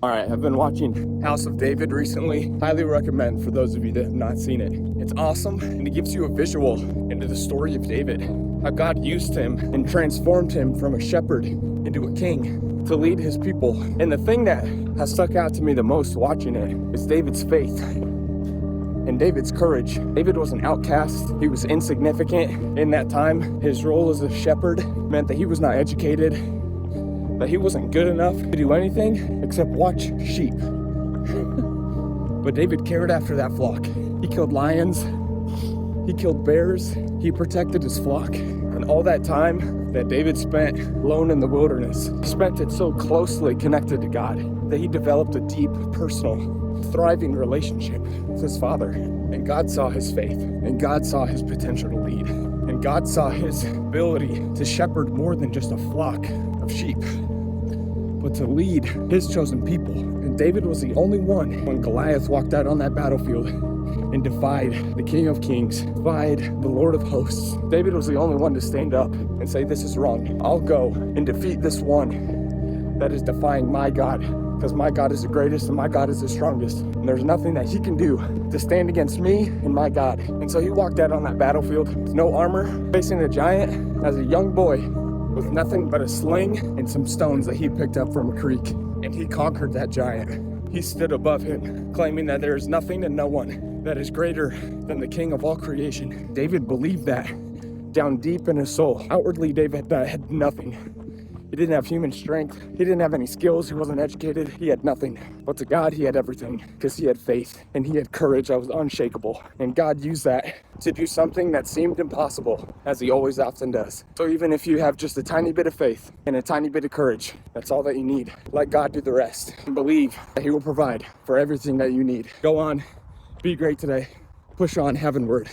All right, I've been watching House of David recently. Highly recommend for those of you that have not seen it. It's awesome, and it gives you a visual into the story of David, how God used him and transformed him from a shepherd into a king to lead his people. And the thing that has stuck out to me the most watching it is David's faith and David's courage. David was an outcast. He was insignificant in that time. His role as a shepherd meant that he was not educated, that he wasn't good enough to do anything except watch sheep. But David cared after that flock. He killed lions, he killed bears, he protected his flock. And all that time that David spent alone in the wilderness, he spent it so closely connected to God that he developed a deep, personal, thriving relationship with his father. And God saw his faith, and God saw his potential to lead, and God saw his ability to shepherd more than just a flock of sheep, but to lead his chosen people. And David was the only one when Goliath walked out on that battlefield and defied the King of Kings, defied the Lord of Hosts. David was the only one to stand up and say, this is wrong. I'll go and defeat this one that is defying my God, because my God is the greatest and my God is the strongest. And there's nothing that he can do to stand against me and my God. And so he walked out on that battlefield with no armor, facing a giant as a young boy, with nothing but a sling and some stones that he picked up from a creek. And he conquered that giant. He stood above him, claiming that there is nothing and no one that is greater than the King of all creation. David believed that down deep in his soul. Outwardly, David had nothing. He didn't have human strength. He didn't have any skills. He wasn't educated. He had nothing. But to God, he had everything, because he had faith and he had courage that was unshakable. And God used that to do something that seemed impossible, as he always often does. So even if you have just a tiny bit of faith and a tiny bit of courage, that's all that you need. Let God do the rest and believe that he will provide for everything that you need. Go on, be great today. Push on heavenward.